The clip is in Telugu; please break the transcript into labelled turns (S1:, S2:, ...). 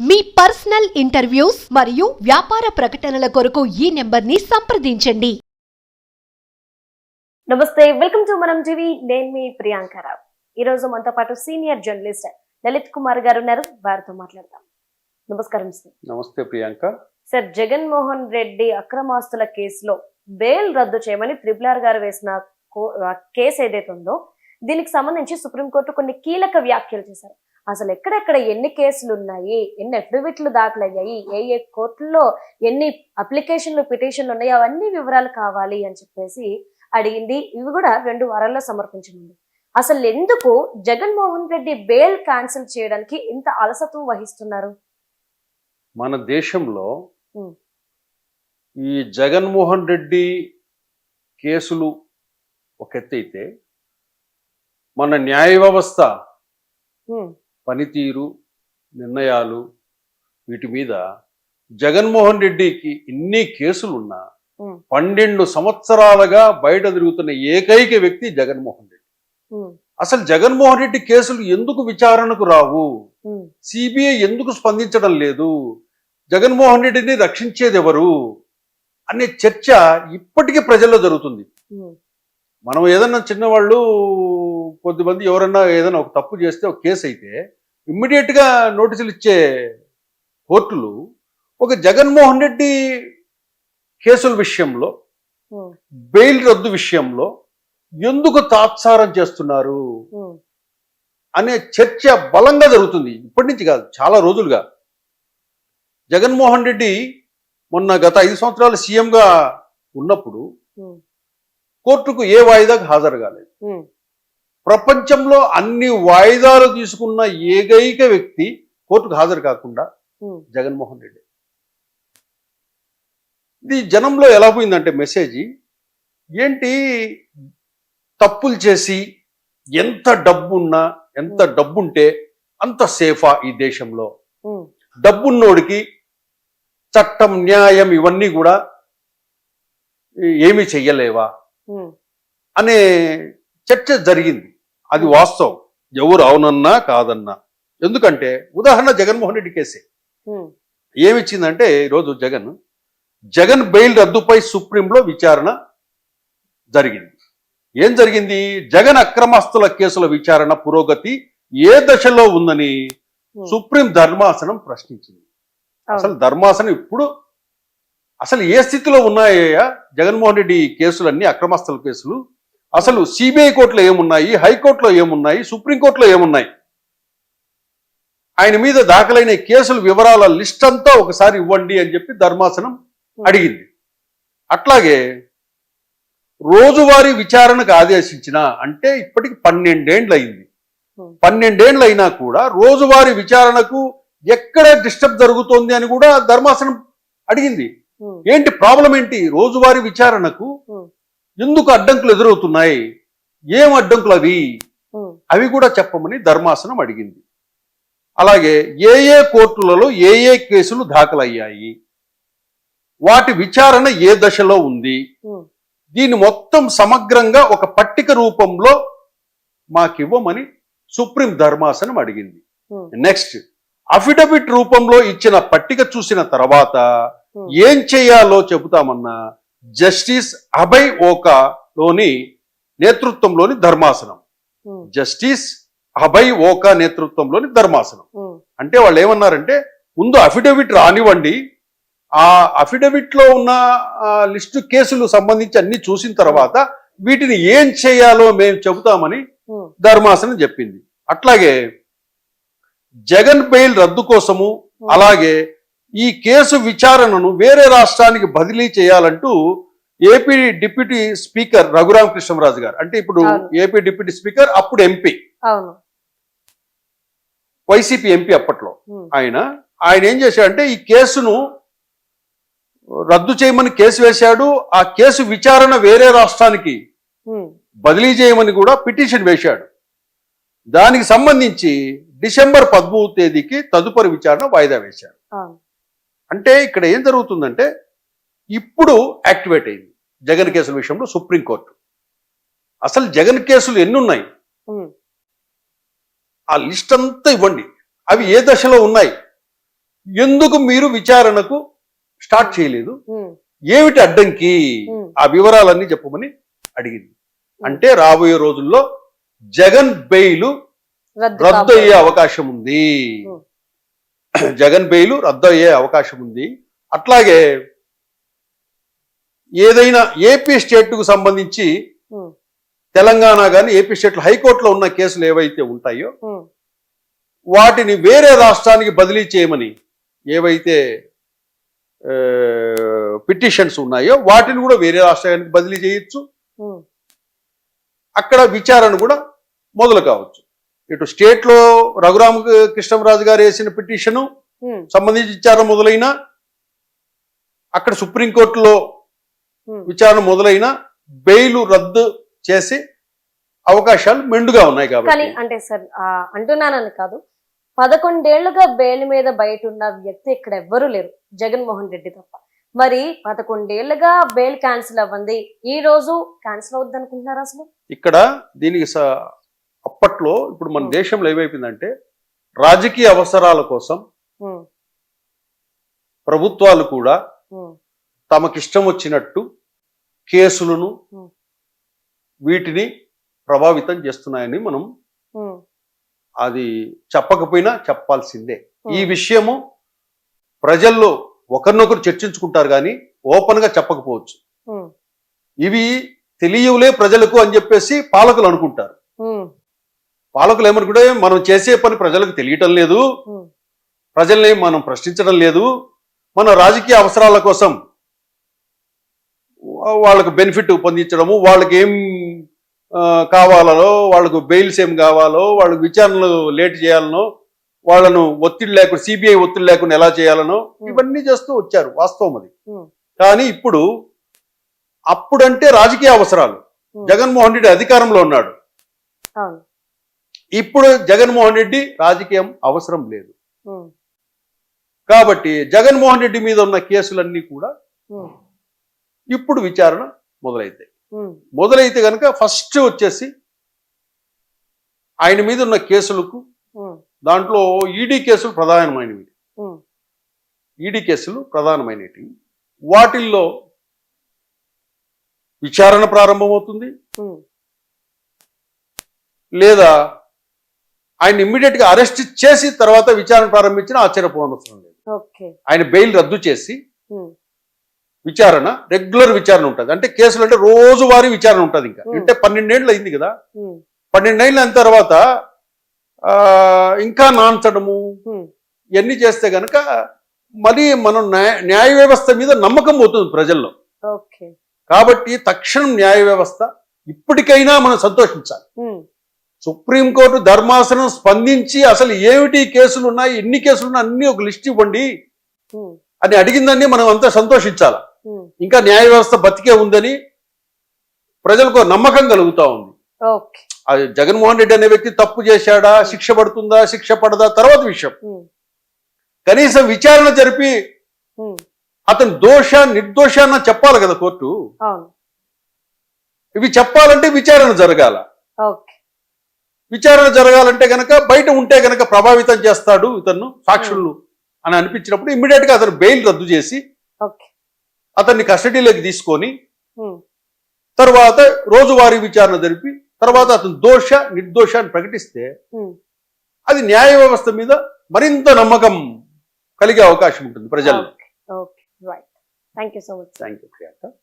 S1: మీ పర్సనల్ ఇంటర్వ్యూస్ మరియు వ్యాపార ప్రకటనల కొరకు ఈ నెంబర్ని సంప్రదించండి.
S2: నమస్తే, వెల్కమ్ టు మనం టీవీ. నేను మీ ప్రియాంకరావు. ఈ రోజు మనతో పాటు సీనియర్ జర్నలిస్ట్ లలిత్ కుమార్ గారు ఉన్నారు. వారితో మాట్లాడదాం. నమస్కారం సార్.
S3: నమస్తే ప్రియాంక.
S2: సార్, జగన్మోహన్ రెడ్డి అక్రమాస్తుల కేసులో బెయిల్ రద్దు చేయమని త్రిపుల్ గారు వేసిన కేసు ఏదైతే ఉందో దీనికి సంబంధించి సుప్రీంకోర్టు కొన్ని కీలక వ్యాఖ్యలు చేశారు. అసలు ఎక్కడెక్కడ ఎన్ని కేసులు ఉన్నాయి, ఎన్ని అఫిడవిట్లు దాఖలయ్యాయి, ఏ కోర్టుల్లో ఎన్ని అప్లికేషన్లు పిటిషన్లు ఉన్నాయి, అవన్నీ వివరాలు కావాలి అని చెప్పేసి అడిగింది. ఇవి కూడా 2 వారాల్లో సమర్పించనుంది. అసలు ఎందుకు జగన్మోహన్ రెడ్డి బెయిల్ క్యాన్సిల్ చేయడానికి ఇంత అలసత్వం వహిస్తున్నారు?
S3: మన దేశంలో ఈ జగన్మోహన్ రెడ్డి కేసులు ఒక ఎత్తైతే మన న్యాయ వ్యవస్థ పనితీరు, నిర్ణయాలు, వీటి మీద జగన్మోహన్ రెడ్డికి ఇన్ని కేసులున్నా 12 సంవత్సరాలుగా బయట తిరుగుతున్న ఏకైక వ్యక్తి జగన్మోహన్ రెడ్డి. అసలు జగన్మోహన్ రెడ్డి కేసులు ఎందుకు విచారణకు రావు, సిబిఐ ఎందుకు స్పందించడం లేదు, జగన్మోహన్ రెడ్డిని రక్షించేది ఎవరు అనే చర్చ ఇప్పటికీ ప్రజల్లో జరుగుతుంది. మనం ఏదన్నా చిన్నవాళ్ళు కొద్దిమంది ఎవరన్నా ఏదైనా ఒక తప్పు చేస్తే ఒక కేసు అయితే ఇమ్మీడియట్ గా నోటీసులు ఇచ్చే కోర్టులు ఒక జగన్మోహన్ రెడ్డి కేసుల విషయంలో, బెయిల్ రద్దు విషయంలో ఎందుకు తాత్సారం చేస్తున్నారు అనే చర్చ బలంగా జరుగుతుంది. ఇప్పటి నుంచి కాదు, చాలా రోజులుగా. జగన్మోహన్ రెడ్డి మొన్న గత 5 సంవత్సరాలు సీఎంగా ఉన్నప్పుడు కోర్టుకు ఏ వాయిదాకు హాజరు కాలేదు. ప్రపంచంలో అన్ని వాయిదాలు తీసుకున్న ఏకైక వ్యక్తి కోర్టుకు హాజరు కాకుండా జగన్మోహన్ రెడ్డి. ఇది జనంలో ఎలా పోయిందంటే మెసేజ్ ఏంటి, తప్పులు చేసి ఎంత డబ్బున్నా, ఎంత డబ్బుంటే అంత సేఫా ఈ దేశంలో, డబ్బున్నోడికి చట్టం, న్యాయం ఇవన్నీ కూడా ఏమీ చెయ్యలేవా అనే చర్చ జరిగింది. అది వాస్తవం, ఎవరు అవునన్నా కాదన్నా. ఎందుకంటే ఉదాహరణ జగన్మోహన్ రెడ్డి కేసే. ఏమిచ్చిందంటే ఈరోజు జగన్ బెయిల్ రద్దుపై సుప్రీంలో విచారణ జరిగింది. ఏం జరిగింది? జగన్ అక్రమాస్తుల కేసుల విచారణ పురోగతి ఏ దశలో ఉందని సుప్రీం ధర్మాసనం ప్రశ్నించింది. అసలు ధర్మాసనం ఇప్పుడు అసలు ఏ స్థితిలో ఉన్నాయా జగన్మోహన్ రెడ్డి కేసులన్నీ, అక్రమాస్తుల కేసులు? అసలు సిబిఐ కోర్టులో ఏమున్నాయి, హైకోర్టులో ఏమున్నాయి, సుప్రీంకోర్టులో ఏమున్నాయి, ఆయన మీద దాఖలైన కేసుల వివరాల లిస్ట్ అంతా ఒకసారి ఇవ్వండి అని చెప్పి ధర్మాసనం అడిగింది. అట్లాగే రోజువారీ విచారణకు ఆదేశించిన, అంటే ఇప్పటికి 12 ఏళ్ళు అయింది. 12 ఏళ్ళు అయినా కూడా రోజువారీ విచారణకు ఎక్కడ డిస్టర్బ్ జరుగుతోంది అని కూడా ధర్మాసనం అడిగింది. ఏంటి ప్రాబ్లం ఏంటి, రోజువారీ విచారణకు ఎందుకు అడ్డంకులు ఎదురవుతున్నాయి, ఏం అడ్డంకులు అవి కూడా చెప్పమని ధర్మాసనం అడిగింది. అలాగే ఏ కోర్టులలో ఏ కేసులు దాఖలయ్యాయి, వాటి విచారణ ఏ దశలో ఉంది, దీన్ని మొత్తం సమగ్రంగా ఒక పట్టిక రూపంలో మాకివ్వమని సుప్రీం ధర్మాసనం అడిగింది. నెక్స్ట్, అఫిడవిట్ రూపంలో ఇచ్చిన పట్టిక చూసిన తర్వాత ఏం చేయాలో చెబుతామన్న జస్టిస్ అభయ్ ఓకా నేతృత్వంలోని ధర్మాసనం. జస్టిస్ అభయ్ ఓకా నేతృత్వంలోని ధర్మాసనం అంటే వాళ్ళు ఏమన్నారంటే, ముందు అఫిడవిట్ రానివ్వండి, ఆ అఫిడవిట్ లో ఉన్న లిస్టు కేసులు సంబంధించి అన్ని చూసిన తర్వాత వీటిని ఏం చేయాలో మేము చెబుతామని ధర్మాసనం చెప్పింది. అట్లాగే జగన్ బెయిల్ రద్దు కోసము, అలాగే ఈ కేసు విచారణను వేరే రాష్ట్రానికి బదిలీ చేయాలంటూ ఏపీ డిప్యూటీ స్పీకర్ రఘురామకృష్ణరాజు గారు, అంటే ఇప్పుడు ఏపీ డిప్యూటీ స్పీకర్, అప్పుడు ఎంపీ, వైసీపీ ఎంపీ అప్పట్లో, ఆయన ఏం చేశాడంటే ఈ కేసును రద్దు చేయమని కేసు వేశాడు. ఆ కేసు విచారణ వేరే రాష్ట్రానికి బదిలీ చేయమని కూడా పిటిషన్ వేశాడు. దానికి సంబంధించి డిసెంబర్ 13వ తేదీకి తదుపరి విచారణ వాయిదా వేశాడు. అంటే ఇక్కడ ఏం జరుగుతుందంటే ఇప్పుడు యాక్టివేట్ అయింది జగన్ కేసుల విషయంలో సుప్రీంకోర్టు. అసలు జగన్ కేసులు ఎన్ని ఉన్నాయి ఆ లిస్ట్ అంతా ఇవ్వండి, అవి ఏ దశలో ఉన్నాయి, ఎందుకు మీరు విచారణకు స్టార్ట్ చేయలేదు,
S2: ఉమ్,
S3: ఏమిటి అడ్డంకి,
S2: ఉమ్,
S3: ఆ వివరాలన్నీ చెప్పమని అడిగింది. అంటే రాబోయే రోజుల్లో జగన్ బెయిల్ రద్దు
S2: కాబోయే.
S3: అయ్యే అవకాశం ఉంది.
S2: ఉమ్.
S3: జగన్ బెయిల్ రద్దు అయ్యే అవకాశం ఉంది. అట్లాగే ఏదైనా ఏపీ స్టేట్ కు సంబంధించి
S2: ఉమ్,
S3: తెలంగాణ కానీ ఏపీ స్టేట్ హైకోర్టులో ఉన్న కేసులు ఏవైతే ఉంటాయో
S2: ఉమ్,
S3: వాటిని వేరే రాష్ట్రానికి బదిలీ చేయమని ఏవైతే పిటిషన్స్ ఉన్నాయో వాటిని కూడా వేరే రాష్ట్రానికి బదిలీ చేయొచ్చు.
S2: ఉమ్,
S3: అక్కడ విచారణ కూడా మొదలు కావచ్చు. ఇటు స్టేట్ లో రఘురామ కృష్ణరాజు గారు వేసిన పిటిషను
S2: ఉమ్,
S3: సంబంధించి విచారణ మొదలైన, అక్కడ సుప్రీంకోర్టులో
S2: ఉమ్.
S3: విచారణ మొదలైన బెయిల్ రద్దు చేసి అవకాశాలు మెండుగా ఉన్నాయి.
S2: కానీ
S3: కాబట్టి
S2: అంటే సార్ అంటున్నానని కాదు, 11 ఏళ్లుగా బెయిల్ మీద బయట ఉన్న వ్యక్తి ఇక్కడ ఎవ్వరూ లేరు, జగన్మోహన్ రెడ్డి తప్ప. మరి 11 ఏళ్లుగా బెయిల్ క్యాన్సిల్ అవ్వంది, ఈ రోజు క్యాన్సిల్ అవుద్ది అనుకుంటున్నారా అసలు?
S3: ఇక్కడ దీనికి అప్పట్లో ఇప్పుడు మన దేశంలో ఏమైపోయిందంటే రాజకీయ అవసరాల కోసం
S2: ఉమ్,
S3: ప్రభుత్వాలు కూడా
S2: ఉమ్,
S3: తమకిష్టం వచ్చినట్టు కేసులను
S2: ఉమ్,
S3: వీటిని ప్రభావితం చేస్తున్నాయని మనం
S2: ఉమ్,
S3: అది చెప్పకపోయినా చెప్పాల్సిందే.
S2: ఉమ్.
S3: ఈ విషయము ప్రజల్లో ఒకరినొకరు చర్చించుకుంటారు కానీ ఓపెన్ గా చెప్పకపోవచ్చు.
S2: ఉమ్,
S3: ఇవి తెలియవులే ప్రజలకు అని చెప్పేసి పాలకులు అనుకుంటారు.
S2: ఉమ్,
S3: పాలకులు ఏమనుకుంటే మనం చేసే పని ప్రజలకు తెలియటం లేదు,
S2: ఉమ్,
S3: ప్రజల్ని మనం ప్రశ్నించడం లేదు, మన రాజకీయ అవసరాల కోసం వాళ్ళకు బెనిఫిట్ పొందించడము, వాళ్ళకి ఏం కావాలో, వాళ్ళకు బెయిల్స్ ఏం కావాలో, వాళ్ళకు విచారణలు లేట్ చేయాలనో, వాళ్ళను ఒత్తిడి లేకుండా సిబిఐ ఒత్తిడి లేకుండా ఎలా చేయాలనో ఇవన్నీ చేస్తూ వచ్చారు. వాస్తవం అది.
S2: ఉమ్,
S3: కానీ అప్పుడంటే రాజకీయ అవసరాలు,
S2: ఉమ్.
S3: జగన్మోహన్ రెడ్డి అధికారంలో ఉన్నాడు.
S2: అవును.
S3: ఇప్పుడు జగన్మోహన్ రెడ్డి రాజకీయం అవసరం లేదు.
S2: ఉమ్,
S3: కాబట్టి జగన్మోహన్ రెడ్డి మీద ఉన్న కేసులన్నీ కూడా
S2: ఉమ్,
S3: ఇప్పుడు విచారణ మొదలైతాయి.
S2: ఉమ్,
S3: మొదలైతే కనుక ఫస్ట్ వచ్చేసి ఆయన మీద ఉన్న కేసులకు,
S2: ఉమ్,
S3: దాంట్లో ఈడీ కేసులు ప్రధానమైనవి.
S2: ఉమ్,
S3: ఈడీ కేసులు ప్రధానమైనవి. వాటిల్లో విచారణ ప్రారంభమవుతుంది.
S2: ఉమ్,
S3: లేదా ఆయన ఇమ్మీడియట్ గా అరెస్ట్ చేసి తర్వాత విచారణ ప్రారంభించిన ఆశ్చర్యపోనవసరం లేదు.
S2: ఓకే.
S3: ఆయన బెయిల్ రద్దు చేసి
S2: ఉమ్,
S3: విచారణ, రెగ్యులర్ విచారణ ఉంటుంది. అంటే కేసులు అంటే రోజువారీ విచారణ ఉంటుంది. ఇంకా 12 ఏళ్ళు అయింది కదా,
S2: ఉమ్,
S3: 12 ఏళ్ళ తర్వాత ఇంకా నాన్చడము
S2: ఉమ్,
S3: ఇవన్నీ చేస్తే గనక మరి మనం న్యాయ వ్యవస్థ మీద నమ్మకం పోతుంది ప్రజల్లో.
S2: ఓకే.
S3: కాబట్టి తక్షణం న్యాయ వ్యవస్థ ఇప్పటికైనా మనం సంతోషించాలి.
S2: ఉమ్,
S3: సుప్రీంకోర్టు ధర్మాసనం స్పందించి అసలు ఏమిటి కేసులు ఉన్నాయి, ఎన్ని కేసులు ఉన్నాయి అన్ని ఒక లిస్ట్ ఇవ్వండి
S2: ఉమ్,
S3: అని అడిగిందని మనం అంతా సంతోషించాలి.
S2: ఉమ్,
S3: ఇంకా న్యాయ వ్యవస్థ బతికే ఉందని ప్రజలకు నమ్మకం కలుగుతా ఉంది.
S2: ఓకే.
S3: అది జగన్మోహన్ రెడ్డి అనే వ్యక్తి తప్పు చేశాడా, శిక్ష పడుతుందా, శిక్ష పడదా తర్వాత విషయం.
S2: ఉమ్,
S3: కనీసం విచారణ జరిపి
S2: ఉమ్,
S3: అతను నిర్దోష అన్న చెప్పాలి కదా కోర్టు.
S2: అవును.
S3: ఇవి చెప్పాలంటే విచారణ జరగాల.
S2: ఓకే.
S3: విచారణ జరగాలంటే గనక బయట ఉంటే గనక ప్రభావితం చేస్తాడు ఇతను సాక్షులు అని అనిపించినప్పుడు ఇమ్మీడియట్ గా అతను బెయిల్ రద్దు చేసి
S2: ఓకే.
S3: అతన్ని కస్టడీలోకి తీసుకొని
S2: ఉమ్,
S3: తర్వాత రోజువారీ విచారణ జరిపి తర్వాత అతను నిర్దోష అని ప్రకటిస్తే
S2: ఉమ్.
S3: అది న్యాయ వ్యవస్థ మీద మరింత నమ్మకం కలిగే అవకాశం ఉంటుంది ప్రజల్లో.
S2: Okay. Right. Thank you so much.
S3: Thank you Priyanka.